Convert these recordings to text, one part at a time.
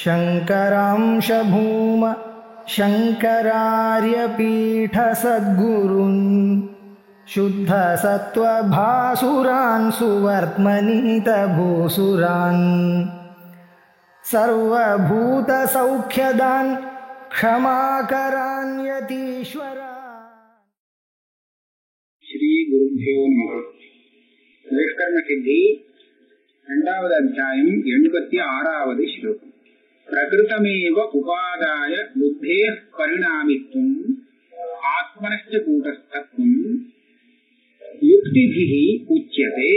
शङ्करांश भूम शङ्करार्यपीठसद्गुरून् शुद्धसत्त्वभासुरान् सुवर्त्मनीतभूसुरान् सर्वभूतसौख्यदान् क्षमाकरान् यतीश्वरान्. श्री गुरुभ्यो नमः. विष्कर्म सिद्धि இரண்டாவது அத்தியாயம் 86வது ஸ்லோகம். பிரகிருதமேவ உபாதாய புத்தேஹ் பரிணாமித்துவம் ஆத்மனஸ்ச கூடஸ்தத்துவம் யுக்திபிஹி உச்யதே.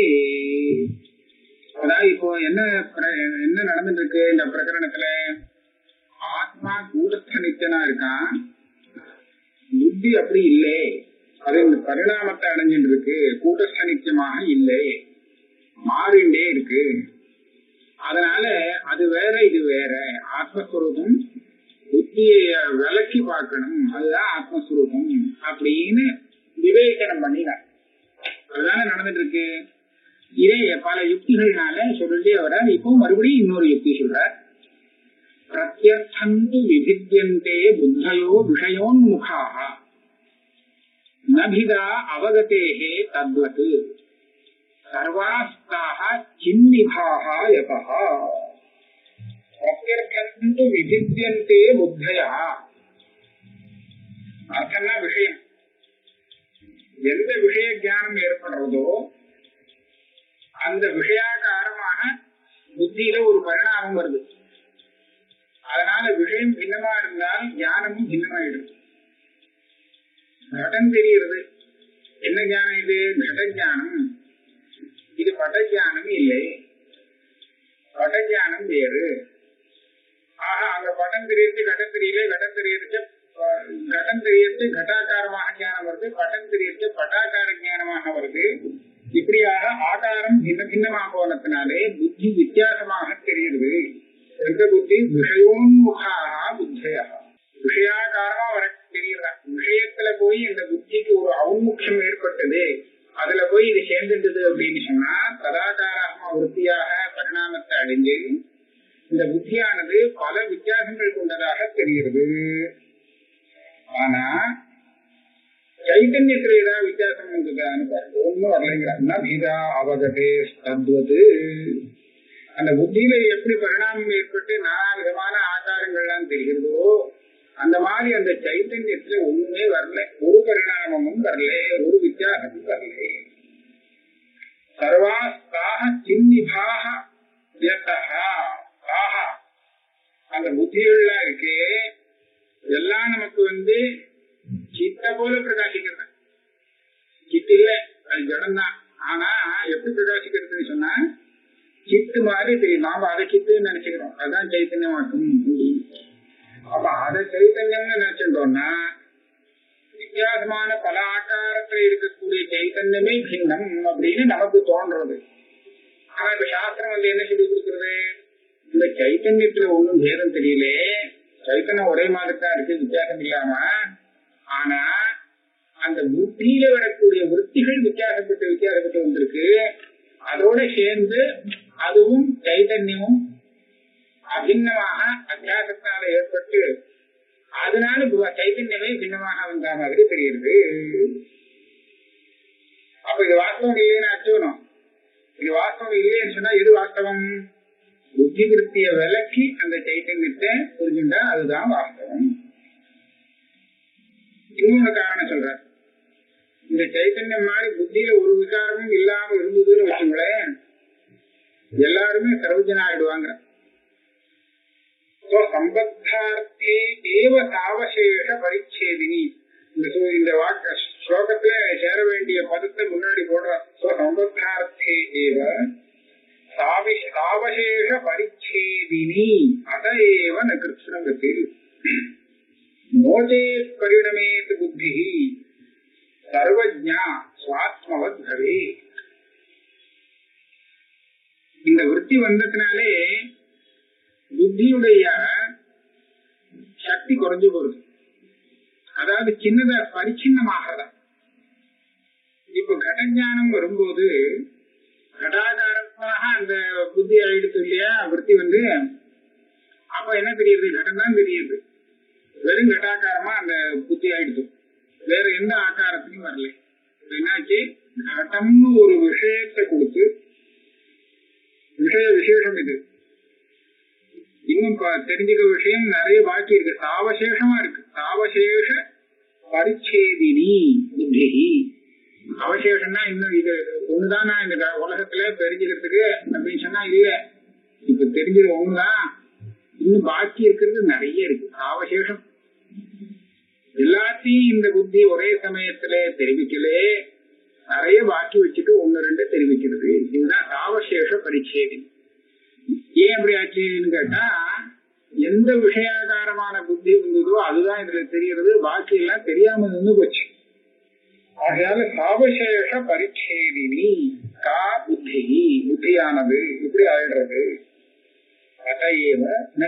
அதாவது இப்போ என்ன நடந்துட்டு இருக்கு இந்த பிரகரணத்துல? ஆத்மா கூடஸ்த நித்தியனா இருக்கான், புத்தி அப்படி இல்லை, அது பரிணாமத்தை அடைஞ்சிட்டு இருக்கு, கூட்டஸ்த நித்தியமாக இல்லை, மாறிண்டே இருக்கு. அதனால அது வேற இது வேற. ஆத்மஸ்வரூபம் புத்திய விலக்கி பார்க்கணும், அதுதான் ஆத்மஸ்வரூபம் அப்படின்னு விவேச்சனம் பண்ணினார். அதுதானே நடந்துட்டு இருக்கு. இதே பல யுக்திகள்னால சொல்லிட்டே வர்றார். இப்போ மறுபடியும் இன்னொரு யுக்தி சொல்றார். பிரத்யர்த்தந்து விபித்யந்தே புத்தயோ விஷயோன்முகாஹ நபிதா அவகதேஹே தத்வத் சர்வாஸ்தாக சின்னிபாஹ யதஹ. பிரத்யர்த்தந்து விபித்யந்தே புத்தயா. அர்த்தம்னா விஷயம். எந்த விஷய ஞானம் ஏற்படுறதோ அந்த விஷயாகாரமாக புத்தியில ஒரு பரிணாமம் வருது. அதனால விஷயம் பின்னமா இருந்தால் ஞானமும் பின்னமாயிடும். கடன் தெரிகிறது. என்ன ஞானம் இது? கட ஞானம். இது பட்டஞானம் இல்லை. பட்டஞானம் வேறு. ஆஹா, அங்க பட்டம் தெரியறது கடன் தெரியல, கடன் தெரியறது கட்டாகாரமாக ஞானம் வருது, பட்டம் தெரியறது பட்டாகார ஞானமாக வருது. இப்படியாக ஆகாரம் பின்ன பின்னமாக போனதுனாலே புத்தி வித்தியாசமாக தெரியுது. எந்த புத்தி? விஷயோன்முகாக புத்தியா. விஷயாகாரமா வர தெரியறான். விஷயத்துல போய் இந்த புத்திக்கு ஒரு ஔன்முக்கியம் ஏற்பட்டது, அதுல போய் இது சேர்ந்துட்டது அப்படின்னு சொன்னா சதாகாரமா விருத்தியாக பரிணாமத்தை அடைஞ்சு இந்த புத்தியானது பல வித்தியாசங்கள் கொண்டதாக தெரிகிறது. ஆனா சைத்தன்யத்துல ஏதாவது வித்தியாசம் வந்ததான்னு பார்த்து ஒன்னும் வரலைங்கிறார். அவகதே தத்வது. அந்த புத்தியில எப்படி பரிணாமம் ஏற்பட்டு நானா விதமான ஆச்சாரங்கள்லாம் தெரிகிறதோ அந்த மாதிரி அந்த சைத்தன்யத்துல ஒண்ணுமே வரல. ஒரு பரிணாமமும் வரல, ஒரு வித்தியாசமும் வரல. சர்வாஸ்தாக சின்னிபாக அந்த புத்திகள்லாம் இருக்கே எல்லாம் நமக்கு சித்த போல பிரகாசிக்கிறது. சித்து இல்ல, அது ஜடம்தான். ஆனா எப்படி பிரகாசிக்கிறதுன்னு சொன்னா சித்து மாதிரி தெரியும். நாம அதை சித்துன்னு நினைச்சுக்கிறோம், அதுதான் சைத்தன்யமாக்கும். அப்ப அதை சைத்தன்யம்னு நினைச்சிட்டோம்னா வித்தியாசமான பல ஆக்காரத்துல இருக்கக்கூடிய சைத்தன்யமே பின்னம் அப்படின்னு நமக்கு தோன்றது. ஆனா இப்ப சாஸ்திரம் என்ன சொல்லி கொடுக்குறது? இந்த சைத்தன்யத்துல ஒன்னும் பேதம் தெரியல, சைத்தன்யம் ஒரே மாதிரி தான் இருக்கு, வித்தியாசம் இல்லாம. ஆனா அந்த புத்தியில வரக்கூடிய விற்த்திகள் வித்தியாசப்பட்டு வந்திருக்கு. அதோட சேர்ந்து அதுவும் சைத்தன்யமும் அபின்னமாக அத்தியாசத்தால ஏற்பட்டு அதனால சைத்தன்யமே பின்னமாக வந்த மாதிரி தெரியுது. அப்ப இது வாஸ்தவம் இல்லைன்னு ஆச்சோனும். இது வாஸ்தவம் இல்லைன்னு சொன்னா எது வாஸ்தவம்? புத்தி விருத்திய விலக்கி அந்த சைத்தன்யத்தை புரிஞ்சுட்டா அதுதான் வாஸ்தவம். இன்னொரு காரணம் சொல்ற. இந்த சைத்தன்யம் மாதிரி புத்தியில ஒரு விகாரமும் இல்லாம இருந்ததுன்னு வச்சுங்களேன், எல்லாருமே சர்வஜனா ஆயிடுவாங்க. சம்பத்தார்த்தே ஏவ சாவசேஷ பரிச்சேதினி. இந்த வாக்க ஸ்லோகத்துல சேர வேண்டிய பதத்தை முன்னாடி போடுற. சம்பத்தார்த்தே ஏவ சாவசேஷ பரிச்சேதினி அதையேவ ந கிருஷ்ணகதி நோச்சே பரிணமேத் புத்தி சர்வஜ்ஞா ஸ்வாத்மவத் பவே. இந்த விருத்தி வந்ததுனாலே புத்தியுடைய சக்தி குறைஞ்சு போகுது. அதாவது சின்னத பரிச்சின்னமாகறதா. இப்ப கடஞானம் வரும்போது கடாகாரமாக அந்த புத்தி ஆயிடுத்து இல்லையா விருத்தி. அப்ப என்ன தெரியுது? கடம் தான் தெரியுது. வெறும் கட்டாக்காரமா அந்த புத்தி ஆயிடுச்சு, வேற எந்த ஆக்காரத்திலையும் வரல. என்னாச்சு? கடம்னு ஒரு விஷயத்தை கொடுத்து, விசேஷம் இது. இன்னும் தெரிஞ்சுக்க விஷயம் நிறைய பாக்கி இருக்கு, சாவசேஷமா இருக்கு. சாவசேஷ பரிச்சேதினி புத்தி. அவசேஷம்னா இன்னும் இது ஒண்ணுதான் நான் இந்த உலகத்துல தெரிஞ்சுக்கிறதுக்கு அப்படின்னு சொன்னா இல்ல. இப்ப தெரிஞ்சது ஒண்ணுதான், இன்னும் பாக்கி இருக்கிறது நிறைய இருக்கு. அவசேஷம் எல்லாத்தையும் இந்த புத்தி ஒரே சமயத்துல தெரிவிக்கலே, நிறைய பாக்கி வச்சுட்டு ஒண்ணு ரெண்டு தெரிவிக்கிறது. இதுதான் அவசேஷ பரிச்சேதி. ஏன் அப்படி ஆச்சுன்னு கேட்டா, எந்த விஷயாகாரமான புத்தி இருந்ததோ அதுதான் இதுல தெரியறது, பாக்கி எல்லாம் தெரியாம நின்று போச்சு. ஆகையால சாவசேஷ பரிச்சேதினி கா புத்தி, புத்தியானது இப்படி ஆயிடுறது. அதையேவ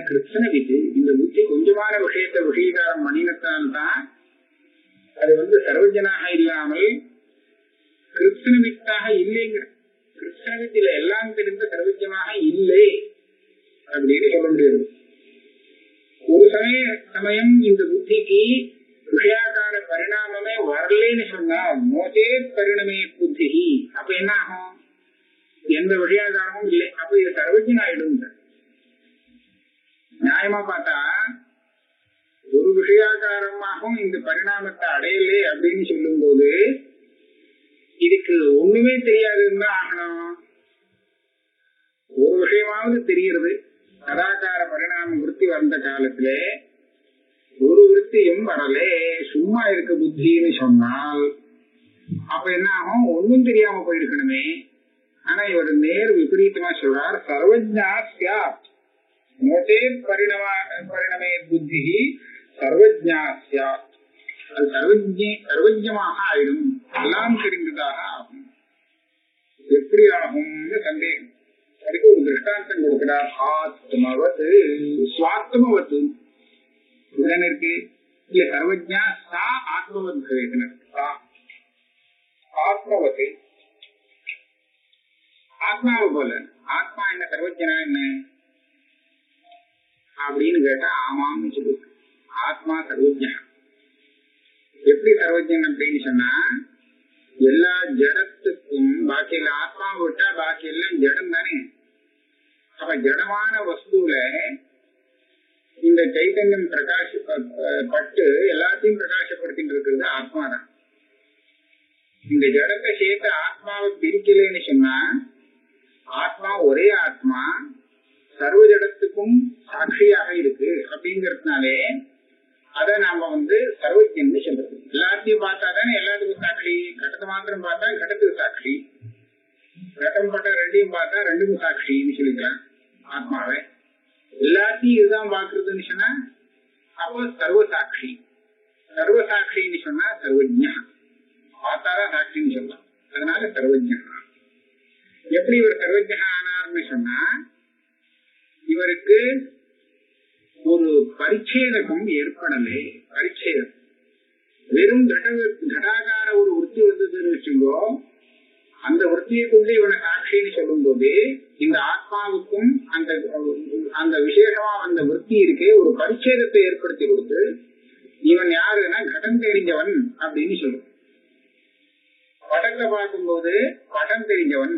கிருஷ்ண விதி, இந்த புத்தி கொஞ்சமான விஷயத்தை விஷயகாரம் மணினத்தால்தான் அது சர்வஜனாக இல்லாமல் கிருஷ்ணவித்தாக இல்லைங்கிற. கிருஷ்ணவித்தில எல்லாம் தெரிந்த சர்வஜமாக இல்லை அப்படின்னு சொல்ல முடியாது. ஒரு சமயம் இந்த புத்திக்கு விஷயாகார பரிணாமமே வரலன்னு சொன்னா, மோசே பரிணமே புத்தி, அப்ப என்ன ஆகும்? எந்த விஷயாகாரமும் இல்லை, அப்ப இது சர்வஜன் ஆயிடும். நியாயமா பார்த்தா ஒரு விஷயாகாரமாகவும் இந்த பரிணாமத்தை அடையலே அப்படின்னு சொல்லும் போது இதுக்கு ஒண்ணுமே தெரியாதுன்னு தான் ஆகணும். ஒரு விஷயமாவது தெரிகிறது. சதாகார பரிணாம விருத்தி வந்த காலத்துல ஒரு விருத்தியும் வரலே, சும்மா இருக்க புத்தின்னு சொன்னால் அப்ப என்ன ஆகும்? ஒன்னும் தெரியாம போயிருக்கணுமே. ஆனா இவர் நேர் விபரீதமா சொல்றார், சர்வஜ்ஞா ஸ்யாத் மோட்டே பரிணமே புத்தி சர்வஜ்ஞா ஸ்யாத். அது சர்வஜமாக ஆயிடும், எல்லாம் தெரிந்ததாக ஆகும். எப்படி ஆகும்னு சந்தேகம். அதுக்கு ஒரு திருஷ்டாந்தம் கொடுக்கிறார். ஆத்மவத்து சுவாத்மவத்து இருக்கு இல்ல, சர்வஜா சா ஆத்மவத் ஆத்மவத்து ஆத்மாவை போல. ஆத்மா என்ன சர்வஜனா என்ன அப்படின்னு கேட்டா ஆமான்னு சொல்லுது. ஆத்மா சர்வஜா. எப்படி சர்வஜன் அப்படின்னு சொன்னா, எல்லா ஜடத்துக்கும் பாக்கியில ஆத்மாவை விட்டா பாக்கி எல்லாம் ஜடம் தானே. அப்ப ஜடமான வஸ்துல இந்த சைத்தன்யம் பட்டு எல்லாத்தையும் பிரகாசப்படுத்திட்டு இருக்கிறது ஆத்மா தான். இந்த ஜடத்தை சேர்த்து ஆத்மாவை பிரிக்கலன்னு சொன்னா, ஆத்மா ஒரே ஆத்மா சர்வ ஜடத்துக்கும் சாட்சியாக இருக்கு. அப்படிங்கறதுனாலே அத நாம சர்வஜன்னு சொல்றது. எல்லாத்தையும் பார்த்தா தானே எல்லாத்துக்கும் சாட்சி. கடத்தை மாத்திரம் பார்த்தா கடத்துக்கு சாட்சி, கட்டம் பட்ட ரெண்டையும் பார்த்தா ரெண்டுக்கும் சாட்சின்னு சொல்லிக்கலாம் ஆத்மாவை. எல்லாத்தையும் இதுதான் பாக்குறதுன்னு சொன்னா அப்போ சர்வசாட்சி. சர்வசாட்சின்னு சொன்னா சர்வஜா, பார்த்தாதான் சாட்சின்னு சொல்லலாம். அதனால சர்வஜா. எப்படி இவர் சர்வஜா ஆனார்னு சொன்னா, இவருக்கு ஒரு பரிச்சேதகம் ஏற்படலே. பரிச்சேதம் வெறும் கடாகார ஒரு விருத்தி வந்ததுன்னு வச்சுக்கோ, அந்த விருத்தியைக்குள்ளே இவனை சாட்சின்னு சொல்லும் போது இந்த ஆத்மாவுக்கும் அந்த விசேஷமா அந்த விருத்தி இருக்கே ஒரு பரிச்சேதத்தை ஏற்படுத்தி கொடுத்து, இவன் யாருன்னா கடம் தெரிஞ்சவன் அப்படின்னு சொல்லும். படத்தை பார்க்கும்போது படம் தெரிஞ்சவன்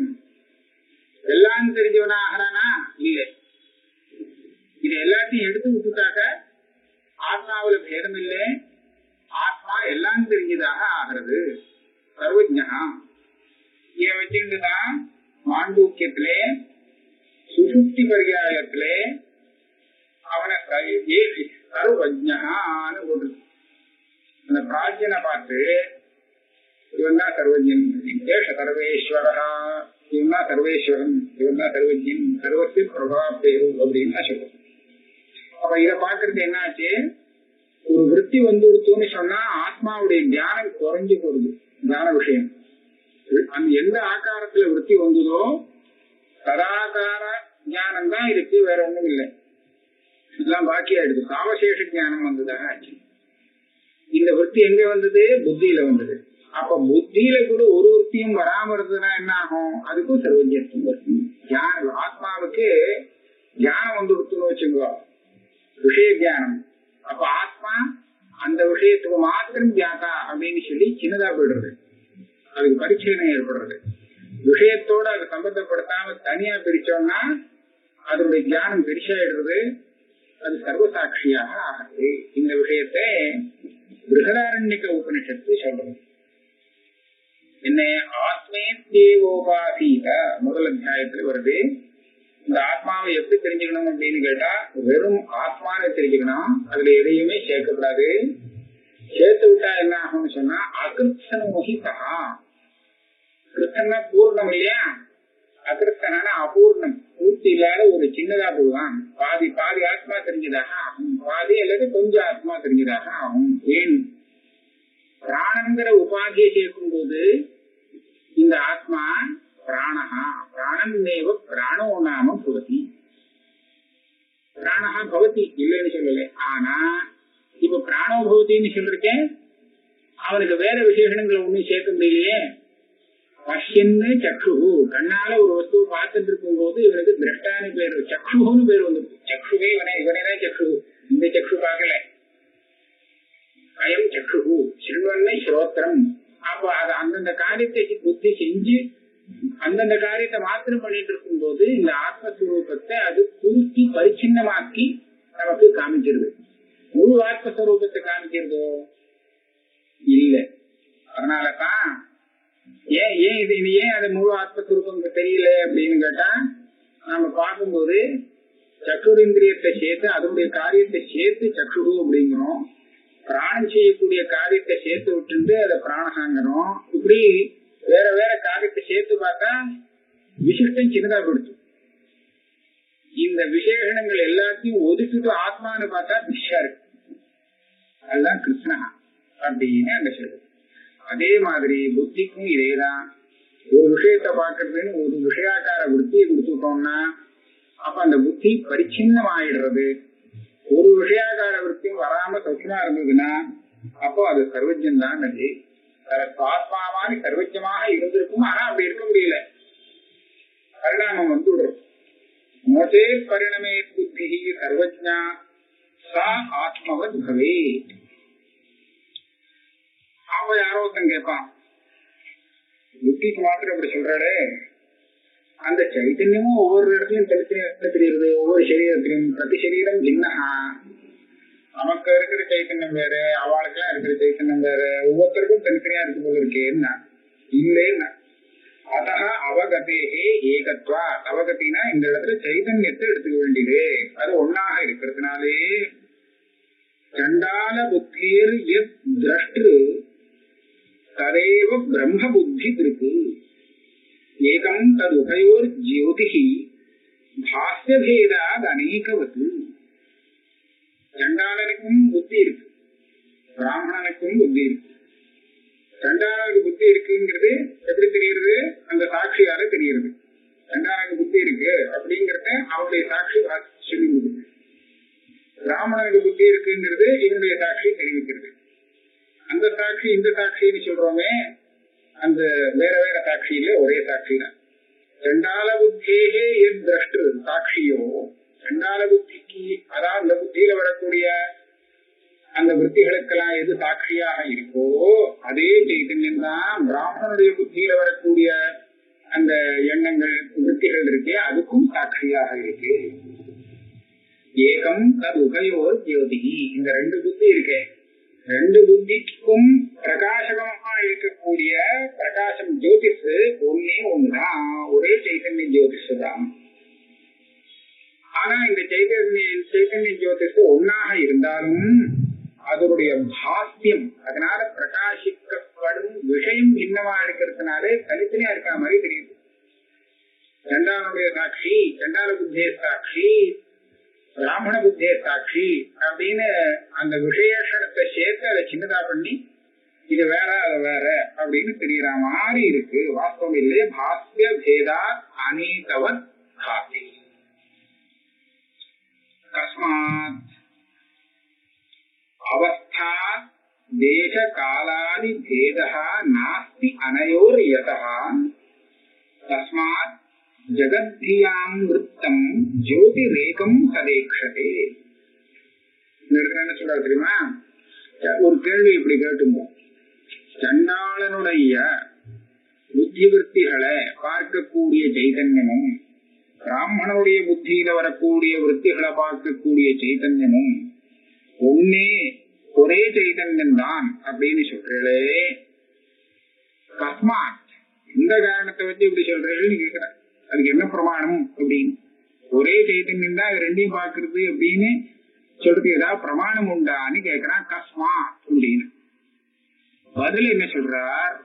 எல்லாம் தெரிஞ்சவனா ஆகிறானா? இல்லை. இது எல்லாத்தையும் எடுத்து விட்டுட்டாக்க ஆத்மாவில பேதம் இல்லை, ஆத்மா எல்லாம் தெரிஞ்சதாக ஆகிறது. சர்வஜா. இதை வச்சுட்டுதான் மாண்டூக்கியத்திலே சுசுப்தி பரியாயத்திலே அவனை சர்வஜான்னு போட்டு அந்த பிராஜ்யனை பார்த்து இவன் தான் சர்வஜன், ஏஷ சர்வேஸ்வரா, இவன் தான் சர்வேஸ்வரன், இவன் தான் சர்வஜன், சர்வசி பிரபாபேரு அப்படின்னு தான் சொல்லுவோம். அப்ப இத பாக்குறது என்னாச்சு? ஒரு விருத்தி வந்துடுத்துன்னு சொன்னா ஆத்மாவுடைய ஞானம் குறைஞ்சு போகுது. ஞான விஷயம் அந்த எந்த ஆகாரத்துல விருத்தி வந்ததோ சதாகார ஞானம் தான் இருக்கு, வேற ஒண்ணும் இல்லை. இதெல்லாம் பாக்கி ஆயிடுது. சாவசேஷ ஞானம் வந்ததாக ஆச்சு. இந்த விருத்தி எங்க வந்தது? புத்தியில வந்தது. அப்ப புத்தியில கூட ஒரு விருத்தியும் வராம இருந்ததுன்னா என்ன ஆகும்? அதுக்கும் சர்வஜத்துவம் வரும். ஆத்மாவுக்கு ஞானம் வந்துடுத்துன்னு வச்சுக்கோ, விஷய தியானம். அப்ப ஆத்மா அந்த விஷயத்துக்கு மாத்திரம் தியாதா அப்படின்னு சொல்லி சின்னதா போயிடுறது, அதுக்கு பரிச்சயம் ஏற்படுறது. விஷயத்தோட அது சம்பந்தப்படுத்தாம தனியா பிரிச்சோம்னா அதனுடைய தியானம் பெருசாயிடுறது, அது சர்வசாட்சியாக ஆகுது. இந்த விஷயத்தை பிருஹதாரண்யக உபனிஷத்து சொல்றது. என்ன ஆத்மே தேவோபாசீத முதல் அத்தியாயத்துல வருது. இந்த ஆத்மாவை எப்படி தெரிஞ்சுக்கணும் அப்படின்னு கேட்டா, வெறும் ஆத்மாவை தெரிஞ்சுக்கணும், அதுல எதையுமே சேர்க்கக்கூடாது. சேர்த்து விட்டா என்ன ஆகும்னு சொன்னா அகிருத்தன் மோகிதா. கிருத்தன்னா பூர்ணம் இல்லையா, அகிருத்தனான அபூர்ணம், பூர்த்தி இல்லாத ஒரு சின்னதா போடுவான். பாதி பாதி ஆத்மா தெரிஞ்சதாக ஆகும், பாதி அல்லது கொஞ்சம் ஆத்மா தெரிஞ்சதாக ஆகும். ஏன் பிராணங்கிற உபாதியை சேர்க்கும் போது இந்த ஆத்மா பிராணஹா பிராணமேவ பிராணோ நாம பவதி. பிராணஹா பவதி இல்லைன்னு சொல்லல, ஆனா இப்ப பிராணோ பவதின்னு சொல்லிருக்கேன், அவனுக்கு வேற விசேஷங்களை ஒண்ணும் சேர்க்க முடியலையே. பஷ்யன்னு சக்ஷு, கண்ணால ஒரு வஸ்துவை பார்த்துட்டு இருக்கும் போது இவனுக்கு திரஷ்டான்னு பேரு, சக்ஷுன்னு பேர் வந்து, சக்ஷுவே இவனேதான் சக்ஷு, இந்த சக்ஷு பார்க்கல. அயம் சக்ஷு சிறுவன்னை ஸ்ரோத்திரம். அப்ப அது அந்தந்த காரியத்தை புத்தி செஞ்சு அந்தந்த காரியத்தை மாத்திரம் பண்ணிட்டு இருக்கும் போது இந்த ஆத்மஸ்வரூபத்தை அது பூர்த்தி பரிச்சின்னமாக்கி நமக்கு காமிச்சிருது. முழு ஆத்மஸ்வரூபத்தை காமிக்கிறதோ இல்ல. அதனாலதான் ஏன் அது முழு ஆத்மஸ்வரூபம் தெரியல அப்படின்னு கேட்டா, நாம பார்க்கும்போது சக்ஷுரேந்திரியத்தை சேர்த்து அதனுடைய காரியத்தை சேர்த்து சக்ஷு அப்படிங்கிறோம், பிராணம் செய்யக்கூடிய காரியத்தை சேர்த்து விட்டு அதை பிராணகாங்கிறோம். இப்படி வேற வேற காரியத்தை சேர்த்து பார்த்தா விசிஷ்டம் சின்னதா கொடுத்து, இந்த விசேஷங்கள் எல்லாத்தையும் ஒதுக்கிட்டு ஆத்மான்னு பார்த்தா பிஷா இருக்கு. அதுதான் கிருஷ்ணா அப்படின்னு அங்க சொல்லுது. அதே மாதிரி புத்திக்கும் இதேதான். ஒரு விஷயத்தை பார்க்கறதுன்னு ஒரு விஷயாக்கார புத்தியை கொடுத்துட்டோம்னா அப்ப அந்த புத்தி பரிச்சின்னம் ஆயிடுறது. ஒரு விஷயாக்கார விற்பியும் வராம சௌக்கியமா இருந்ததுன்னா அப்போ அது சர்வஜன் தான். அது ஆத்மாவான சர்வஜமாக இருந்திருக்கும், ஆனா அப்படி இருக்க முடியல, பரிணாமம் வந்து விடுறோம். மோசே பரிணமே புத்தி சர்வஜா சா ஆத்மவத் பவே. அப்ப யாரோ ஒருத்தன் கேட்பான், புத்திக்கு மாத்திரம் அப்படி சொல்றாரு, அந்த சைத்தன்யமும் ஒவ்வொரு இடத்துலயும் தனித்தனியா தெரியுது, ஒவ்வொரு சரீரத்திலும் பிரதி சரீரம் சின்னஹா. நமக்கு இருக்கிற சைத்தன்யம் வேற, அவளுக்கெல்லாம் இருக்கிற சைத்தன்யம் வேற, ஒவ்வொருத்தருக்கும் தனித்தனியா இருக்கு போல இருக்கேன்னா இல்லைன்னா. அத அவகதேகே ஏகத்வா. அவகத்தினா இந்த இடத்துல சைதன்யத்தை எடுத்துக்க வேண்டியது, அது ஒன்னாக இருக்கிறதுனாலே சண்டால புத்திர் எத் திரஷ்டு ததேவ பிரம்ம புத்தி இருக்கு. ஏகம் தது உபயோர் ஜோதிஹி பாஸ்ய பேதாத் அநேகவத்து. சண்டாளனுக்கும் புத்தி இருக்கு, பிராமணனுக்கும் புத்தி இருக்கு. சண்டாளனுக்கு புத்தி இருக்குங்கிறது எப்படி தெரியுது? அந்த சாட்சியால தெரியுது. சண்டாளனுக்கு புத்தி இருக்கு அப்படிங்கறத அவனுடைய சாட்சி சொல்லி கொடுக்குது. பிராமணனுக்கு புத்தி இருக்குங்கிறது இவனுடைய சாட்சி தெரிவிக்கிறது. அந்த சாட்சி இந்த சாட்சின்னு சொல்றோமே, அந்த வேற வேற சாட்சி இல்ல, ஒரே சாட்சி தான். சண்டால புத்தியே என் திரஷ்டு சாட்சியோ, சண்டால புத்திக்கு அதாவது இந்த புத்தியில வரக்கூடிய அந்த விற்த்திகளுக்கெல்லாம் எது சாட்சியாக இருக்கோ அதே சைத்தன்யம் தான் பிராமணனுடைய புத்தியில வரக்கூடிய அந்த எண்ணங்கள் விற்த்திகள் இருக்கே அதுக்கும் சாட்சியாக இருக்கு. ஏகம் தது உபயோர் ஜோதிகி. இந்த ரெண்டு புத்தி இருக்கே, ரெண்டு புத்திக்கும் பிரகாசகமா இருக்கக்கூடிய பிரகாசம் ஜோதிஷ் ஒன்னே ஒண்ணுதான், ஒரே சைத்தன்ய ஜோதிஷ் தான். ஆனா இந்த சைத்தன்ய ஜோதிஷ் ஒன்னாக இருந்தாலும் அதனுடைய பாஸ்யம், அதனால பிரகாசிக்கப்படும் விஷயம் பின்னமா இருக்கிறதுனாலே தனித்தனியா இருக்கிற மாதிரி தெரியுது. சண்டாளனுடைய சாட்சி, சண்டாள புத்திய சாட்சி, பிராமண புத்திய சாட்சி அப்படின்னு அந்த விசேஷத்தை சேர்த்து அதை சின்னதா பண்ணி இது வேற அது வேற அப்படின்னு தெரியற மாதிரி இருக்கு. வாஸ்தவம் இல்லையே. பாஸ்ய பேதா அநேகவத் பாதி. தஸ்மாத் அவஸ்தா தேச காலாதி பேதः நாஸ்தி அனயோர் யதः. தஸ்மாத் ஜகத்யாம் விருத்தம் ஜோதிரேகம் சதேக்ஷதே. சூத்திரத்துல என்ன சொல்றாரு தெரியுமா? ஒரு கேள்வி இப்படி கேட்டுங்க. சண்டாளனுடைய புத்தி விற்த்திகளை பார்க்கக்கூடிய சைதன்யமும் பிராமணனுடைய புத்தியில வரக்கூடிய விற்த்திகளை பார்க்கக்கூடிய சைதன்யமும் ஒரே சைதன்யம் தான் அப்படின்னு சொல்றே. கஸ்மாத், இந்த காரணத்தை வச்சு இப்படி சொல்றேன்னு கேக்குற, அதுக்கு என்ன பிரமாணம் அப்படின்னு? ஒரே சைதன்யம் தான் ரெண்டையும் பாக்குறது அப்படின்னு சொல்றதுக்கு ஏதாவது பிரமாணம் உண்டான்னு கேக்குறான். கஸ்மாத் அப்படின்னு பதில் என்ன சொல்றார்?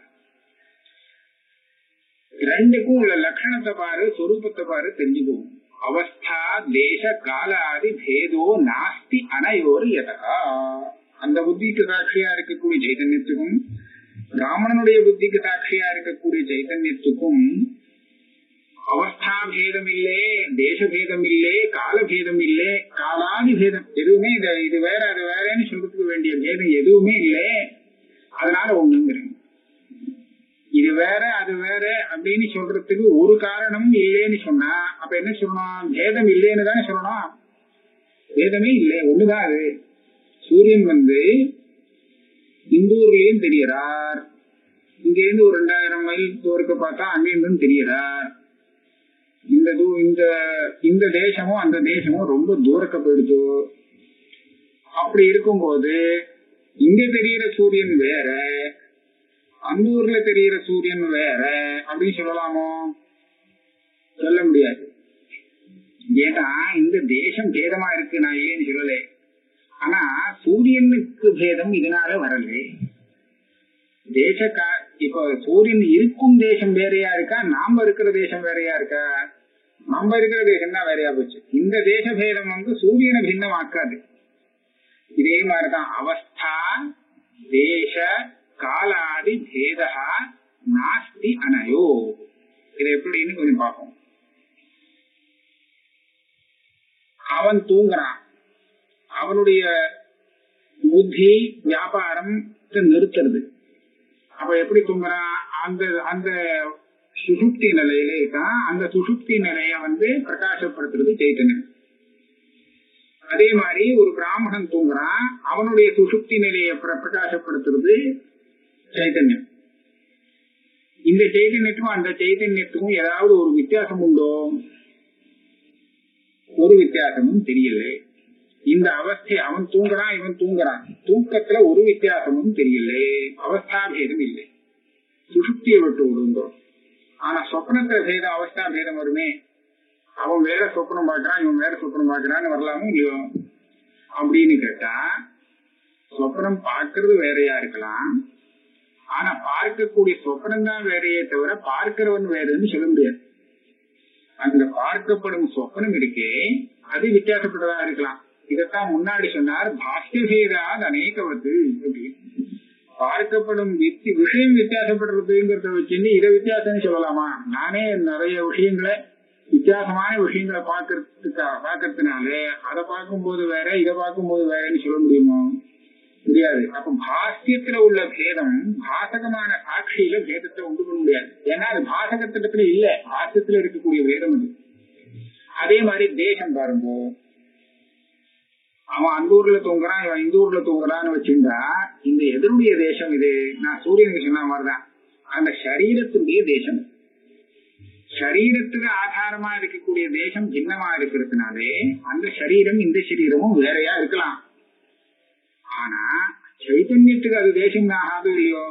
ரெண்டுக்கும் உள்ள லட்சணத்தை பாரு, சொரூபத்தை பாரு, தெரிஞ்சுக்குவோம். அவஸ்தா தேச காலாதி பேதோ நாஸ்தி அனயோர் யதா. அந்த புத்திக்கு சாட்சியா இருக்கக்கூடிய சைதன்யத்துக்கும் பிராமணனுடைய புத்திக்கு சாட்சியா இருக்கக்கூடிய சைதன்யத்துக்கும் அவஸ்தா பேதம் இல்லே, தேச பேதம் இல்லே, கால பேதம் இல்லே, காலாதி பேதம் எதுவுமே இது வேற அது வேறன்னு சொல்றதுக்கு வேண்டிய பேதம் எதுவுமே இல்லை. அதனால ஒண்ணுங்கிறேன். இது வேற அது வேற அப்படின்னு சொல்றதுக்கு ஒரு காரணம் இல்லைன்னு சொன்னா அப்ப என்ன சொல்லணும்? பேதம் இல்லைன்னு தானே சொல்லணும். பேதமே இல்லை, ஒண்ணுதான் அது. சூரியன் இந்தூர்லயும் தெரியறார், இங்க இருந்து ஒரு 2000 மைல் தூரத்தை பார்த்தா அங்கிருந்தும் தெரியறார். இந்த தேசமும் அந்த தேசமும் ரொம்ப தூரக்க போயிடுச்சு. அப்படி இருக்கும்போது இங்க தெரியற சூரியன் வேற, அந்த ஊர்ல தெரியற சூரியன் வேற அப்படின்னு சொல்லலாமோ? சொல்ல முடியாது. ஏன்னா இந்த தேசம் பேதமா இருக்கு, நான் ஏன்னு சொல்லல. ஆனா சூரியனுக்கு பேதம் இதனால வரல. இப்ப சூரியன் இருக்கும் தேசம் வேறையா இருக்கா, நாம இருக்கிற தேசம் வேறையா இருக்கா? நம்ம இருக்கிற தேசம் தான் வேறையா போச்சு. இந்த தேச பேதம் சூரியனை பின்னமாக்காது. இதே மாதிரிதான் அவஸ்தா தேச காலாதி பேதா நாஸ்தி அனயோ. இதை எப்படின்னு கொஞ்சம் பார்ப்போம். அவன் தூங்குறான், அவனுடைய புத்தி வியாபாரம் நிறுத்துறது. அப்ப எப்படி தூங்குறான்? அந்த சுசுப்தி நிலையில இருக்கான். அந்த சுசுப்தி நிலைய பிரகாசப்படுத்துறது சைத்தன்யம். அதே மாதிரி ஒரு பிராமணன் தூங்குறான், அவனுடைய சுசுப்தி நிலையை பிரகாசப்படுத்துறது சைத்தன்யம். இந்த சைத்தன்யத்துக்கும் அந்த சைத்தன்யத்துக்கும் ஏதாவது ஒரு வித்தியாசம் உண்டோ? ஒரு வித்தியாசமும் தெரியல. இந்த அவஸ்தை, அவன் தூங்குறான் இவன் தூங்குறான், தூக்கத்துல ஒரு வித்தியாசமும் தெரியல. அவஸ்தா பேதம் இல்லை, சுசுப்தியை விட்டு விடுந்தோம். ஆனா சொப்னத்தை பேத அவஸ்தா பேதம் வருமே. அவன் வேற சொப்னம் பாக்குறான், இவன் வேற சொப்னம் பாக்குறான்னு வரலாமும் இல்லையோ? அப்படின்னு கேட்டா சொப்னம் பார்க்கறது வேறையா இருக்கலாம், ஆனா பார்க்கக்கூடிய சொப்னம் தான் வேறையே தவிர பார்க்கிறவன் வேறுன்னு சொல்ல முடியாது. அந்த பார்க்கப்படும் சொப்னம் இருக்கே அது வித்தியாசப்பட்டதா இருக்கலாம். இதத்தான் முன்னாடி சொன்னார், பாஷ்யபேதாத் அநேகவது. பார்க்கப்படும் விஷயம் வித்தியாசப்படுறதுங்கிறத வச்சு இதை வித்தியாசம் சொல்லலாமா? நானே நிறைய விஷயங்களை வித்தியாசமான விஷயங்களை பார்க்கறதுனால அதை பார்க்கும்போது வேற இதை பார்க்கும்போது வேறன்னு சொல்ல முடியுமோ? முடியாது. அப்ப பாஷ்யத்துல உள்ள பேதம் பாசகமான சாட்சியில பேதத்தை உண்டு பண்ண முடியாது. ஏன்னா அது பாசகத்திடத்துல இல்ல, பாஷ்யத்துல இருக்கக்கூடிய பேதம் அது. அதே மாதிரி தேசம் பாருங்க, அவன் அந்த ஊர்ல தூங்குறான் இவன் இந்த ஊர்ல தூங்குறான்னு வச்சிருந்தா இந்த எதனுடைய தேசம் இது? நான் சூரியனுக்கு சொன்ன மாதிரிதான் அந்த சரீரத்துடைய தேசம். சரீரத்துக்கு ஆதாரமா இருக்கக்கூடிய தேசம் பின்னமா இருக்கிறதுனாலே அந்த சரீரம் இந்த சரீரமும் வேறையா இருக்கலாம். ஆனா சைத்தன்யத்துக்கு அது தேசம் ஆகாது இல்லையோ?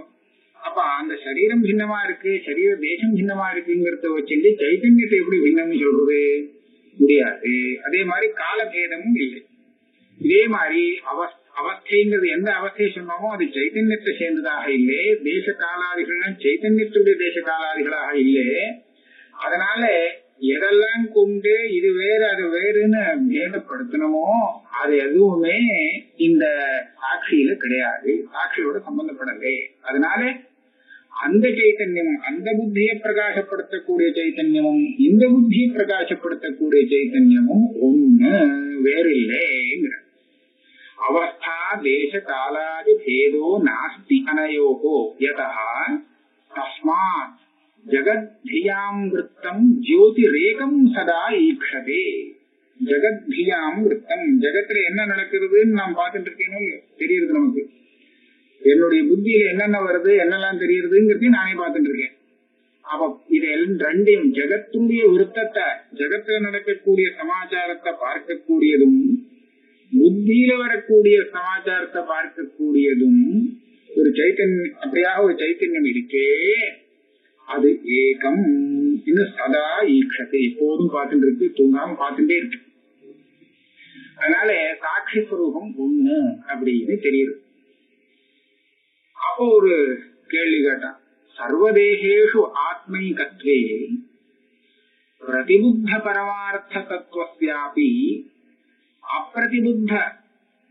அப்ப அந்த சரீரம் பின்னமா இருக்கு, சரீர தேசம் பின்னமா இருக்குங்கிறத வச்சு சைத்தன்யத்தை எப்படி பின்னம்னு சொல்றது? முடியாது. அதே மாதிரி காலபேதமும் இல்லை. இதே மாதிரி அவஸ்தைங்கிறது எந்த அவஸ்தையை சொன்னோமோ அது சைத்தன்யத்தை சேர்ந்ததாக இல்லை. தேச காலாதிகள் சைத்தன்யத்துடைய தேச காலாதிகளாக இல்லை. அதனால எதெல்லாம் கொண்டு இது வேறு அது வேறுன்னு பேதப்படுத்தணுமோ அது எதுவுமே இந்த சாட்சியில கிடையாது, சாட்சியோட சம்பந்தப்படலை. அதனால அந்த சைத்தன்யம், அந்த புத்தியை பிரகாசப்படுத்தக்கூடிய சைத்தன்யமும் இந்த புத்தியை பிரகாசப்படுத்தக்கூடிய சைத்தன்யமும் ஒண்ணு, வேறில்லைங்கிற. அவஸ்தா தேச காலாதி பேதோ நாஸ்தி அனயோகோ யதா தஸ்மாத் ஜகத்யாம் விருத்தம் ஜோதிரேகம் சதா ஈக்ஷதே. ஜெகத்பியாம் விருத்தம். ஜெகத்துல என்ன நடக்கிறதுன்னு நாம் பார்த்துட்டு இருக்கேன்னு தெரியுது நமக்கு. என்னுடைய புத்தியில என்னென்ன வருது என்னெல்லாம் தெரியுதுங்கிறதையும் நானே பார்த்துட்டு இருக்கேன். அப்ப இது ரெண்டையும் ஜெகத்துடைய விருத்தத்தை, ஜெகத்துல நடக்கக்கூடிய சமாச்சாரத்தை பார்க்கக்கூடியதும் புத்தியில வரக்கூடிய சமாச்சாரத்தை பார்க்கக்கூடியதும் ஒரு சைத்தன்யம், அப்படியாக ஒரு சைத்தன்யம் இருக்கே, அது ஏகம். இன்னும் சதா ஈக்ஷத்தை, எப்போதும் பார்த்துட்டு இருக்கு, தூங்காம பார்த்துட்டே இருக்கு. அதனால சாட்சி ஸ்வரூபம் ஒண்ணு அப்படின்னு தெரியுது. அப்போ ஒரு கேள்வி கேட்டான், சர்வதேசேஷு ஆத்மைகத்வே பிரதிபுத்த பரமார்த்த தத்துவஸ்யாபி அப்பிரதிபுத்த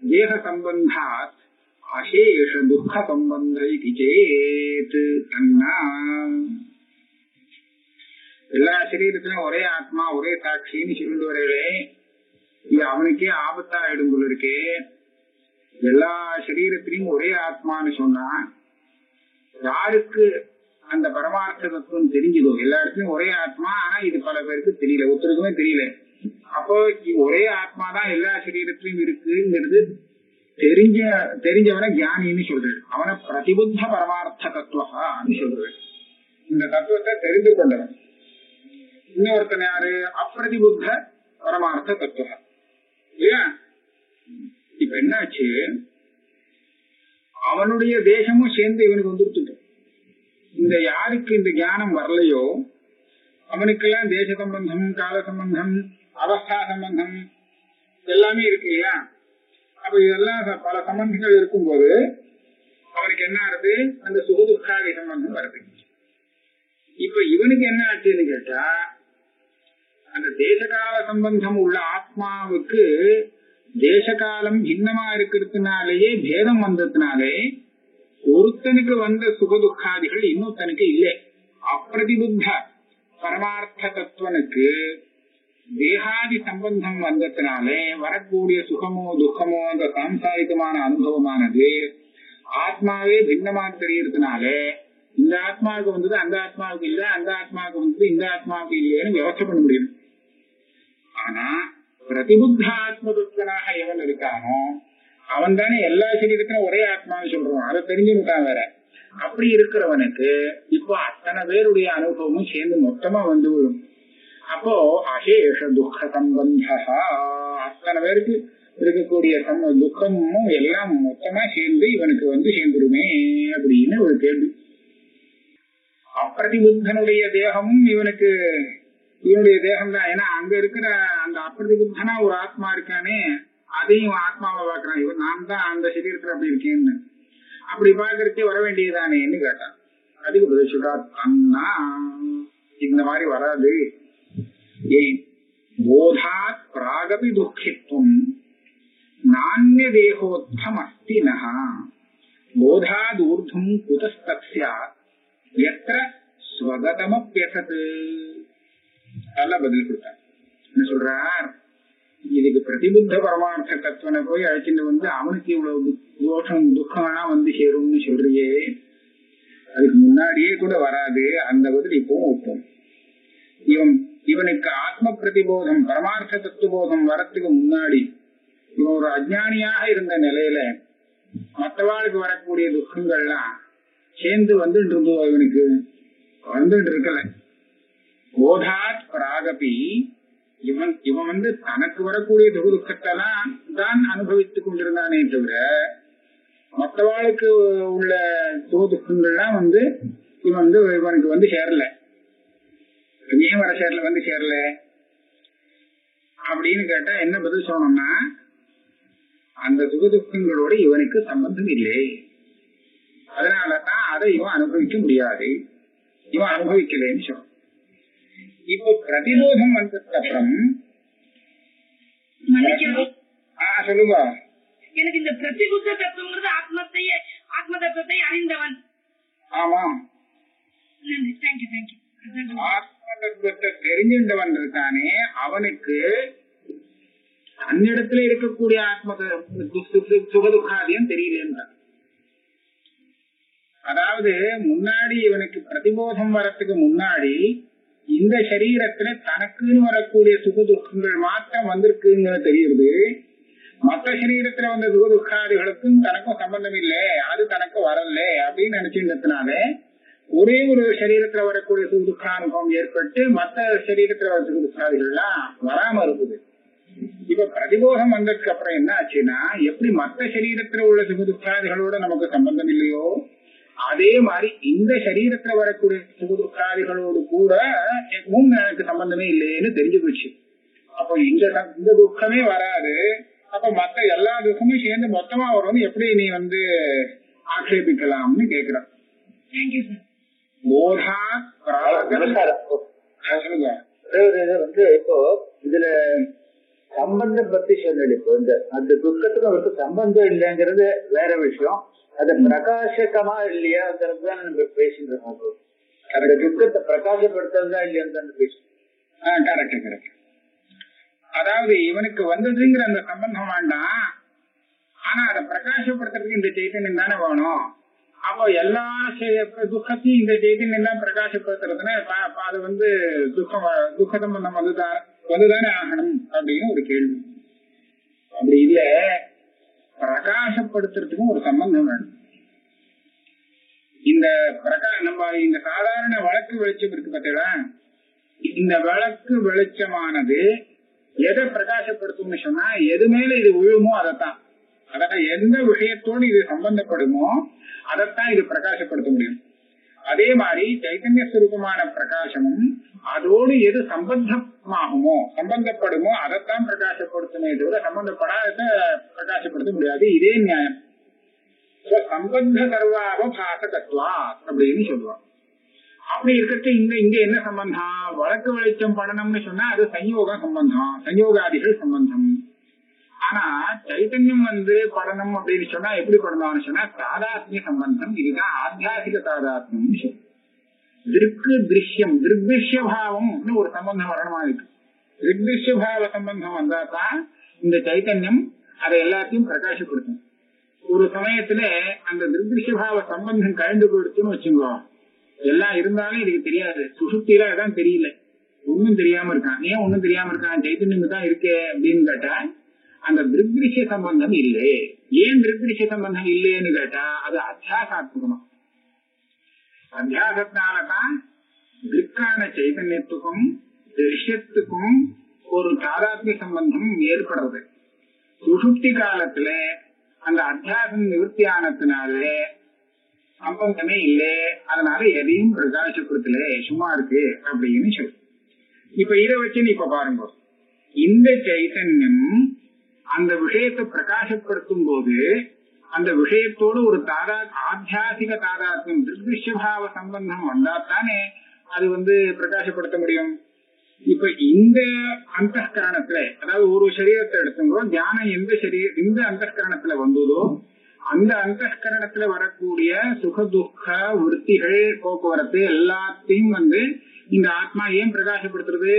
தேக சம்பந்தாத் அசேஷ துக்க சம்பந்த இதி சேத் அண்ணா. எல்லா சரீரத்திலும் ஒரே ஆத்மா ஒரே சாட்சின்னு சொல்லிட்டு வரையிலே இது அவனுக்கே ஆபத்தாயிடும் போல இருக்கே. எல்லா சரீரத்திலையும் ஒரே ஆத்மான்னு சொன்னா யாருக்கு அந்த பரமார்த்த தத்துவம் தெரிஞ்சதோ, எல்லா இடத்துலயும் ஒரே ஆத்மா, ஆனா இது பல பேருக்கு தெரியல, ஒருத்தருக்குமே தெரியல. அப்போ ஒரே ஆத்மா தான் எல்லா சரீரத்திலும் இருக்குங்கிறது தெரிஞ்சவன ஞானின்னு சொல்றது. அவனை பிரதிபுத்த பரமார்த்த தத்துவன்னு சொல்றது. இந்த தத்துவத்தை தெரிந்து கொண்டவன். இன்னொருத்தன் யாரு? அப்பிரதிபுத்த பரமார்த்த தத்துவம் இல்லையா? இப்ப என்னாச்சு, அவனுடைய தேசமும் சேர்ந்து இவனுக்கு வந்துருச்சு. இந்த யாருக்கு இந்த ஞானம் வரலையோ அவனுக்கெல்லாம் தேச சம்பந்தம், கால சம்பந்தம், அவஸ்தா சம்பந்தம் எல்லாமே இருக்கு இல்லையா? அப்ப இதெல்லாம் பல சம்பந்தங்கள் இருக்கும்போது அவனுக்கு என்ன ஆகுது? அந்த சுகதுக்காக சம்பந்தம் வருது. இப்ப இவனுக்கு என்ன ஆச்சுன்னு கேட்டா, அந்த தேசகால சம்பந்தம் உள்ள ஆத்மாவுக்கு தேசகாலம் பின்னமா இருக்கிறதுனாலேயே பேதம் வந்ததுனாலே ஒருத்தனுக்கு வந்த சுகதுக்காதிகள் இன்னொருத்தனுக்கு இல்லை. அப்பிரதிபுத்த பரமார்த்த தத்துவனுக்கு தேகாதி சம்பந்தம் வந்ததுனாலே வரக்கூடிய சுகமோ துக்கமோ அந்த சாம்சாரிகமான அனுபவமானது ஆத்மாவே பின்னமா தெரியறதுனாலே இந்த ஆத்மாவுக்கு வந்தது அந்த ஆத்மாவுக்கு இல்லை, அந்த ஆத்மாவுக்கு வந்தது இந்த ஆத்மாவுக்கு இல்லைன்னு விவசாயம் பண்ண முடியும். ஆனா பிரதிபுத்த ஆத்மதத்துவனாக எவன் இருக்கானோ அவன் தானே எல்லா சரீரத்திலும் ஒரே ஆத்மான்னு சொல்றான். அதை தெரிஞ்சுட்டான் வேற. அப்படி இருக்கிறவனுக்கு இப்போ அத்தனை பேருடைய அனுபவமும் சேர்ந்து மொத்தமா வந்து விடும். அப்போ அசேஷ துக்க சம்பந்தா, அத்தனை பேருக்கு இருக்கக்கூடிய துக்கமும் எல்லாம் மொத்தமா சேர்ந்து இவனுக்கு வந்து சேர்ந்துருமே அப்படின்னு ஒரு கேள்வி. அப்பிரதிபுத்தனுடைய தேகமும் இவனுக்கு இவனுடைய தேகம் தான். ஏன்னா அங்க இருக்கிற அந்த அப்பிரதிபுத்தனா ஒரு ஆத்மா இருக்கானே, அதையும் ஆத்மாவை பாக்குறான். இவன் நான் தான் அந்த சரீரத்துல அப்படி இருக்கேன்னு. அப்படி பாக்குறதுக்கே வர வேண்டியதுதானேன்னு கேட்டான். அதுக்கு பதில் சொல்றா, அண்ணா இந்த மாதிரி வராது. ஏன்? போதாத் பிராகபி துக்கித்வம் நானிய தேகோத்தம் அஸ்தி நஹ போதாத் ஊர்தும் குதஸ்தஸ்யாத் யத்ர ஸ்வகதமப்யசத். நல்ல பதில் கொடுத்தார். என்ன சொல்றார்? இதுக்கு பிரதிபுத்த பரமார்த்த தத்துவனை போய் அழைச்சிட்டு வந்து அவனுக்கு இவ்வளவு தோஷம் துக்கம் எல்லாம் வந்து சேரும்னு சொல்றியே, அதுக்கு முன்னாடியே கூட வராது. அந்த பதில் இப்பவும் ஒப்போம். இவனுக்கு ஆத்ம பிரதிபோதம் பரமார்த்த தத்துவபோதம் வரத்துக்கு முன்னாடி இவன் ஒரு அஜ்ஞானியாக இருந்த நிலையில மற்றவாளுக்கு வரக்கூடிய துக்கங்கள்லாம் சேர்ந்து வந்துட்டு இருந்தோ இவனுக்கு வந்துட்டு இருக்கல. போதாத் பிராகபி இவன் வந்து தனக்கு வரக்கூடிய துக்கத்தெல்லாம் தான் அனுபவித்துக் கொண்டிருந்தானே தவிர மற்றவாளுக்கு உள்ள துக்கங்கள்லாம் வந்து இவனுக்கு வந்து சேரல. ஏன் வர சேரல வந்து சேரல அப்படின்னு கேட்டா என்ன பதில் சொல்லணும்னா, அந்த சுகதுக்கங்களோட இவனுக்கு சம்பந்தம் இல்லை. அதனாலதான் அதை இவன் அனுபவிக்க முடியாது, இவன் அனுபவிக்கலன்னு சொல்றான். இப்போ பிரதிபோதம் வந்ததுக்கு அப்புறம் சொல்லுங்க. எனக்கு இந்த பிரதிபுத்த தத்துவங்கிறது ஆத்ம தத்துவத்தை அறிந்தவன். ஆமாம், ஆத்ம தத்துவத்தை தெரிஞ்சின்றவன் இருக்கானே அவனுக்கு அந்நிடத்துல இருக்கக்கூடிய ஆத்ம சுகதுக்காதியம் தெரியலேன்றான். அதாவது முன்னாடி இவனுக்கு பிரதிபோதம் வரத்துக்கு முன்னாடி இந்த சரீரத்துல தனக்குன்னு வரக்கூடிய சுக துக்கங்கள் மாத்திரம் வந்திருக்குன்னு தெரியுது. மற்ற சரீரத்துல வந்த சுக துக்காதிகளுக்கும் தனக்கும் சம்பந்தம் இல்லை, அது தனக்கு வரல அப்படின்னு நினைச்சுன்றதுனால ஒரே ஒரு சரீரத்துல வரக்கூடிய சுக துக்கானுபவம் ஏற்பட்டு மற்ற சரீரத்துல வர சுக துக்காதிகள்லாம் வராம இருக்குது. இப்ப பிரதிபோதம் வந்ததுக்கு அப்புறம் என்ன ஆச்சுன்னா, எப்படி மற்ற சரீரத்துல உள்ள சுக துக்காதிகளோட நமக்கு சம்பந்தம் இல்லையோ அதே மாதிரி இந்த சரீரத்துல வரக்கூடிய சுக துக்காதிகளோடு கூட எனக்கு சம்பந்தமே இல்லைன்னு தெரிஞ்சு போச்சு. அப்போ இந்த துக்கமே வராது, அப்ப மத்த எல்லா துக்கமும் சேர்ந்து மொத்தமா வரும், எப்படி நீ ஆக்ஷேபிக்கலாம்னு கேக்குற. போதா இப்போ இதுல சம்பந்தம் பத்தி சொன்னது. இப்போ இந்த அந்த துக்கத்துக்கு அவருக்கு சம்பந்தம் இல்லைங்கிறது வேற விஷயம். அது பிரகாசகமா இல்லையாங்கிறது தான் நம்ம பேசிட்டு இருக்கோம். அந்த துக்கத்தை பிரகாசப்படுத்துறதா இல்லையான்னு பேசுறோம். கரெக்ட். அதாவது இவனுக்கு வந்ததுங்கிற அந்த சம்பந்தம் வேண்டாம், ஆனா அதை பிரகாசப்படுத்துறதுக்கு இந்த சைத்தன்யம் தானே வேணும். அப்போ எல்லா துக்கத்தையும் இந்த சைத்தன்யம் தான் பிரகாசப்படுத்துறதுன்னா அது துக்க சம்பந்தம் வந்துதானே ஆகணும் அப்படின்னு ஒரு கேள்வி. அப்படி இல்ல, பிரகாசப்படுத்துறதுக்கும் ஒரு சம்பந்தம் வேணும். நம்ம இந்த சாதாரண விளக்கு வெளிச்சம் இருக்கு பார்த்தீங்களா, இந்த விளக்கு வெளிச்சமானது எதை பிரகாசப்படுத்தும்னு சொன்னா, எது மேல இது விழுமோ அதைத்தான், அதாவது எந்த விஷயத்தோடு இது சம்பந்தப்படுமோ அதைத்தான் இது பிரகாசப்படுத்த முடியும். அதே மாதிரி சைத்தன்ய ஸ்வரூபமான பிரகாசமும் அதோடு எது சம்பந்தப்படுமோ அதைத்தான் பிரகாசப்படுத்துமே தவிர சம்பந்தப்படாத பிரகாசப்படுத்த முடியாது. இதே நியாயம். சம்பந்த சர்வாவ பாசகத்வா அப்படின்னு சொல்லுவாங்க. அப்படி இருக்கிறது இங்க என்ன சம்பந்தம்? வழக்கு வெளிச்சம் படணும்னு சொன்னா அது சஞ்யோக சம்பந்தம், சஞ்யோகாதிகள் சம்பந்தம். ஆனா சைத்தன்யம் படணும் அப்படின்னு சொன்னா எப்படி படணும்னு சொன்னா தாதாத்மிய சம்பந்தம். இதுதான் ஆத்தியாசிக தாதாத்மியம் சொல்லும். திருஷ்ய பாவம் ஒரு சம்பந்தம் வரணுமா இருக்கு. திருஷ்ய பாவ சம்பந்தம் வந்தாதான் இந்த சைத்தன்யம் அதை எல்லாத்தையும் பிரகாசப்படுத்தும். ஒரு சமயத்துல அந்த திருஷ்ய பாவ சம்பந்தம் கழிந்து போயிடுச்சுன்னு வச்சுக்கோ, எல்லாம் இருந்தாலும் இதுக்கு தெரியாது. சுசுப்தியில அதான் தெரியல, ஒன்னும் தெரியாம இருக்கான். ஏன் ஒன்னும் தெரியாம இருக்கான்? சைத்தன்யம் தான் இருக்கே அப்படின்னு கேட்டா அந்த திருஷ்ய சம்பந்தம் இல்லை. ஏன் திருஷ்ய சம்பந்தம் இல்லைன்னு கேட்டா அது அத்தியாசாத்மகமா. அத்தியாசத்தினாலதான் திருக்கான சைதன்யத்துக்கும் திருஷ்யத்துக்கும் ஒரு தாதாத்மிய சம்பந்தம் ஏற்படுறது. சுசுப்தி காலத்துல அந்த அத்தியாசம் நிவர்த்தி ஆனதுனாலே சம்பந்தமே இல்லை, அதனால எதையும் பிரகாசப்படுத்தல, சும்மா இருக்கு அப்படின்னு சொல்லு. இப்ப இதை வச்சு இப்ப பாருங்க, இந்த சைத்தன்யம் அந்த விஷயத்தை பிரகாசப்படுத்தும் போது அந்த விஷயத்தோடு ஒரு ஆத்தியாசிக தாதாத்மியம் திருஷ்யபாவ சம்பந்தம் வந்தாத்தானே அது பிரகாசப்படுத்த முடியும். இப்ப இந்த அந்தஸ்கரணத்துல, அதாவது ஒரு சரீரத்தை எடுத்துங்கோ, தியானம் எந்த அந்தஸ்கரணத்துல வந்ததோ அந்த அந்தஸ்கரணத்துல வரக்கூடிய சுக துக்க விருத்திகள் போக்குவரத்து எல்லாத்தையும் இந்த ஆத்மா ஏன் பிரகாசப்படுத்துறது?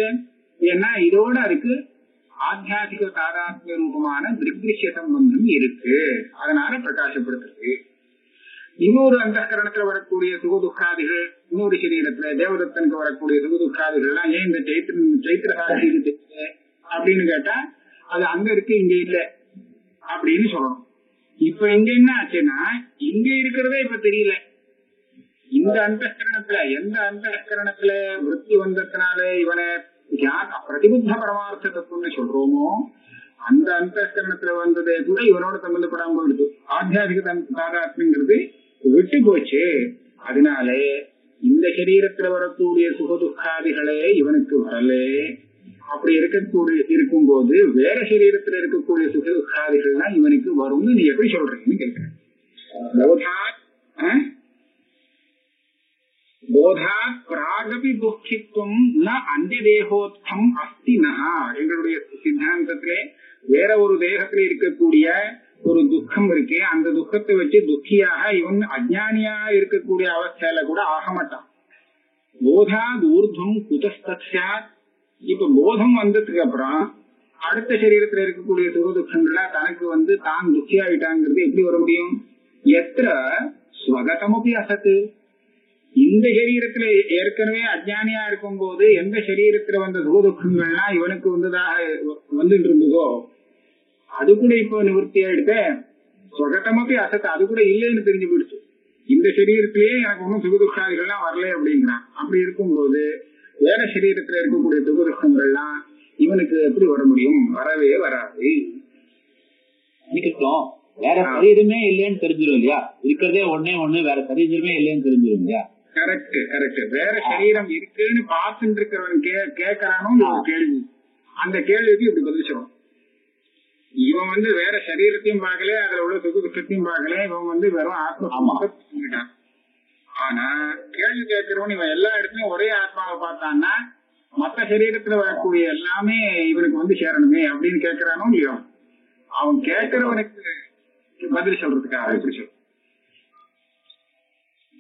ஏன்னா இதோட அதுக்கு ஆத்தியாசிக தாதாத்மிய ரூபமான திருஷ்ய சம்பந்தம் இருக்கு, அதனால பிரகாசப்படுத்துறது. இன்னொரு அந்தஸ்கரணத்துல வரக்கூடிய சுக துக்காதிகள், இன்னொரு சரீரத்துல தேவதத்தனுக்கு வரக்கூடிய சுக துக்காதிகள் எல்லாம் ஏன் இந்த சைத்திரகாசி அப்படின்னு கேட்டா அது அங்க இருக்கு, இங்க இல்ல அப்படின்னு சொல்லணும். இப்ப இங்க என்ன ஆச்சுன்னா, இங்க இருக்கிறதே இப்ப தெரியல. இந்த அந்தஸ்கரணத்துல எந்த அந்தஸ்கரணத்துல விருத்தி வந்ததுனால இவனை பிரதிபுத்த பரமார்த்த தத்துவம்னு சொல்றோமோ அந்த அந்தஸ்கரணத்துல வந்ததே கூட இவனோட சம்பந்தப்படாம போயிடுது. ஆத்தியாசிக தாதாத்மியங்கிறது விட்டு போச்சு. அதனாலே இந்த சரீரத்துல வரக்கூடிய சுகதுக்காதிகளே இவனுக்கு வரல. அப்படி இருக்கும் போது வேற சரீரத்துல இருக்கக்கூடிய சுகதுக்காதிகள்லாம் இவனுக்கு வரும்னு நீ எப்படி சொல்றீங்கன்னு கேட்கிறேன். போதாத் பிராகபி துக்கித்துவம் ந அந்நிய தேகோத்தம் அஸ்தி நஹா. எங்களுடைய சித்தாந்தத்திலே வேற ஒரு தேகத்துல இருக்கக்கூடிய ஒரு துக்கம் இருக்கு, அந்த துக்கத்தை வச்சு துக்கியாக இவன் அஜ்ஞானியா இருக்கக்கூடிய அவஸ்தையில கூட ஆக மாட்டான். போதாத் ஊர்துவம் குதஸ்தத்யாத். இப்ப போதம் வந்ததுக்கு அப்புறம் அடுத்த சரீரத்துல இருக்கக்கூடிய சுக துக்கங்கள தனக்கு தான் துக்கியாயிட்டாங்கிறது எப்படி வர முடியும்? எத்திர ஸ்வகதமபி அசத்து. இந்த சரீரத்துல ஏற்கனவே அஜ்ஞானியா இருக்கும் போது எந்த சரீரத்துல வந்த சுகதுக்கங்கள்லாம் இவனுக்கு வந்துட்டு இருந்ததோ அது கூட இப்போ நிவர்த்தியா எடுத்த சொகட்டமாப்பி அசத்தை அது கூட இல்லைன்னு தெரிஞ்சு போயிடுச்சு. இந்த சரீரத்திலேயே எனக்கு ஒன்னும் சுகதுக்காதிகள்லாம் வரல அப்படிங்கிறான். அப்படி இருக்கும்போது வேற சரீரத்துல இருக்கக்கூடிய சுகதுக்கங்கள்லாம் இவனுக்கு எப்படி வர முடியும்? வரவே வராது. வேற சரீரமே இல்லைன்னு தெரிஞ்சிடும் இல்லையா? இருக்கிறதே ஒண்ணு வேற சரீரமே இல்லைன்னு தெரிஞ்சிடும் இல்லையா? Correct correct. வேற சரீரம் இருக்குன்னு பார்த்துட்டு இருக்கிறவன் கேட்கறானோ கேள்வி, அந்த கேள்விக்கு இப்படி பதில் சொல்லணும். இவன் வேற சரீரத்தையும் பார்க்கல, அதுல உள்ள சுக துக்கத்தையும் பார்க்கல, இவன் வெறும் ஆத்மா. ஆனா கேள்வி கேட்கிறவன் இவன் எல்லா இடத்துலயும் ஒரே ஆத்மாவை பார்த்தான்னா மற்ற சரீரத்துல வரக்கூடிய எல்லாமே இவனுக்கு சேரணுமே அப்படின்னு கேட்கிறானோ இல்லையோ, அவன் கேட்கிறவனுக்கு பதில் சொல்றதுக்காக இப்படி சொல்ற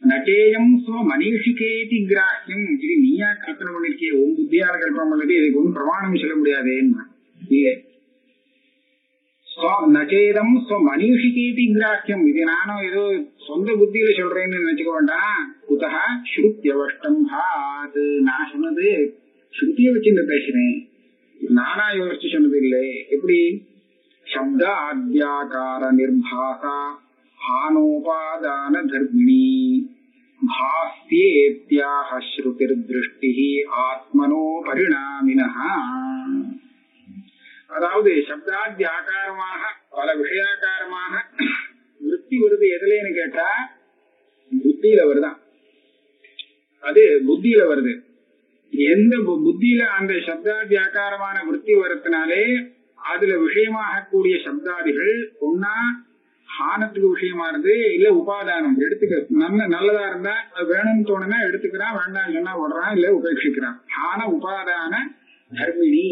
நட்டேயம் ஸ்வ மனிஷிகேதி கிராஹ்யம். இது நீயா கல்பனை பண்ணிருக்கே, உன் புத்தியால கல்பனை பண்ணிட்டு இதுக்கு ஒன்னும் பிரமாணம் சொல்ல முடியாதேன்னு இல்லை. நச்சேதம் ஸ்வ மனிஷிகேதி கிராஹ்யம். இது நானும் ஏதோ சொந்த புத்தியில சொல்றேன்னு நினைச்சுக்க வேண்டாம். குதஹ ஸ்ருத்யவஷ்டம் ஹாத். நான் சொன்னது ஸ்ருதியை வச்சு பேசுறேன், நானா யோசிச்சு சொன்னது இல்லை. எப்படி? சப்த ஆத்யாகார நிர்பாசா ஆனோபாதான தர்மிணி பாஸ்யேத்யாஹ ஸ்ருதிர் திருஷ்டிஹி ஆத்மனோ பரிணாமினஹ. அதாவது சப்தாத்யாகாரமாக பல விஷயாகாரமாக விருத்தி வருது எதுலன்னு கேட்டா புத்தியில வருதான். அது புத்தியில வருது. எந்த புத்தியில அந்த சப்தாத்யாகாரமான விருத்தி வரத்தினாலே அதுல விஷயமாக கூடிய சப்தாதிகள் ஒன்னா ஹானத்துக்கு விஷயமா இருந்து, இல்ல உபாதானம் எடுத்துக்க. நல்லதா இருந்தா அது வேணும்னு தோணுனா எடுத்துக்கிறான், வேண்டாம் சொன்னா விடுறான், இல்ல உபேட்சிக்கிறான். ஹான உபாதான தர்மிணி.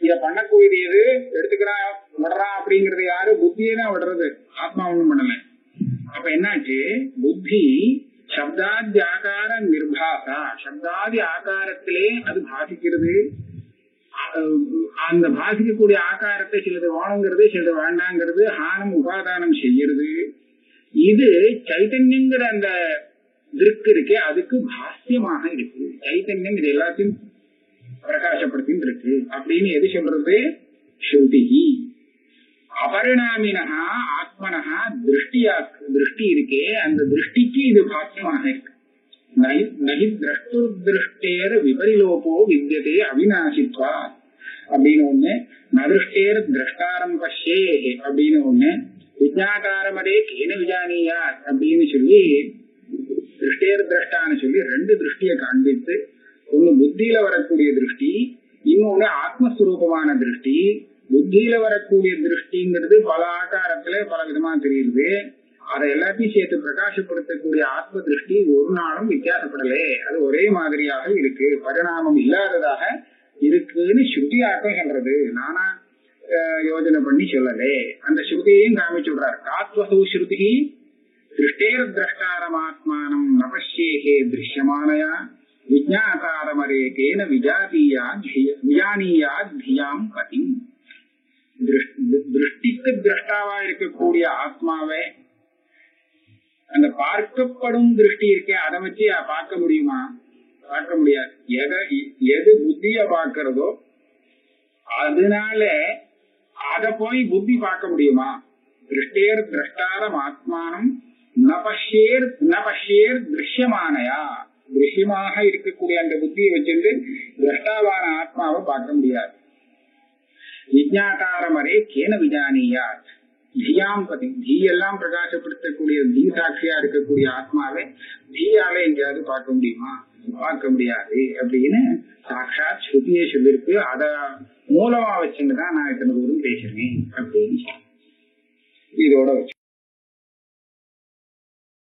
இத பண்ணக்கூடியது எது? எடுத்துக்கிறான் விடுறான் அப்படிங்கறது யாரு? புத்தியே தான் விடுறது, ஆத்மா ஒண்ணும் பண்ணல. அப்ப என்னாச்சு? புத்தி சப்தாதி ஆகார நிர்பாசா, சப்தாதி ஆகாரத்திலே அது பாசிக்கிறது. அந்த பாசிக்கக்கூடிய ஆகாரத்தை சிலது வாணுங்கிறது, சிலது வேண்டாங்கிறது, ஹானம் உபாதானம் செய்யறது. இது சைத்தன்யங்கிற அந்த திருக்கு இருக்கே, அதுக்கு பாஸ்யமாக இருக்கு. சைத்தன்யம் இது எல்லாத்தையும் பிரகாசப்படுத்தின்னு இருக்கு அப்படின்னு எது சொல்றது? ஸ்ருதி. அபரிணாமினஹா ஆத்மனஹா திருஷ்டி இருக்கே, அந்த திருஷ்டிக்கு இது பாஸ்யமாக இருக்கு. நகி திரஷ்டுர்திருஷ்டேர விபரிலோபோ வித்யதே அவிநாசித்வா அப்படின்னு ஒண்ணு, நதிருஷ்டேர் திரஷ்டாரம் பஷ்யே அப்படின்னு ஒண்ணு, விஜாகாரமதே கேன விஜானியா அப்படின்னு சொல்லி திருஷ்டேர் திரஷ்டான்னு சொல்லி ரெண்டு திருஷ்டியை காண்பித்து, ஒண்ணு புத்தியில வரக்கூடிய திருஷ்டி, இன்னொன்னு ஆத்மஸ்வரூபமான திருஷ்டி. புத்தியில வரக்கூடிய திருஷ்டிங்கிறது பல ஆகாரத்துல பல விதமா தெரியுது. அதை எல்லாத்தையும் சேர்த்து பிரகாசப்படுத்தக்கூடிய ஆத்ம திருஷ்டி ஒரு நாளும் வித்தியாசப்படலே, அது ஒரே மாதிரியாக இருக்கு, பரிணாமம் இல்லாததாக இருக்குன்னு ஸ்ருதியாக்கம் சொல்றது. நானா யோஜனை பண்ணி சொல்லலே, அந்த ஸ்ருதியையும் காமிச்சு விடுறாரு. காத்வசு ஸ்ருதி திருஷ்டேர் திரஷ்டாரமாத்மானம் நபஷ்யேஹே திருஷ்யமானயா விஜாகாரமரேகேன விஜானீயா தியாம் பதி. திருஷ்டிக்கு திரஷ்டாவா இருக்கக்கூடிய ஆத்மாவை அந்த பார்க்கப்படும் திருஷ்டி இருக்கே அதை வச்சு பார்க்க முடியுமா? பார்க்க முடியாது. எது புத்திய பார்க்கிறதோ அதனால அத போய் புத்தி பார்க்க முடியுமா? திருஷ்டேர் திரஷ்டாரம் ஆத்மானம் நபஷ்யேர் திருஷ்யமானயா. திருஷ்யமாக இருக்கக்கூடிய அந்த புத்தியை வச்சிருந்து திரஷ்டாவான ஆத்மாவை பார்க்க முடியாது. விஜாகாரமரே கேன விஜானியா தியாம் பதி. தீ எல்லாம் பிரகாசப்படுத்தக்கூடிய தீ சாட்சியா இருக்கக்கூடிய ஆத்மாவை தீயால எங்கேயாவது பார்க்க முடியுமா? பார்க்க முடியாது அப்படின்னு சாட்சாத் ஸ்ருதியை சொல்லிருக்கு. அத மூலமா வச்சுட்டுதான் நான் இத்தனை தூரம் பேசுறேன் அப்படின்னு இதோட வச்சு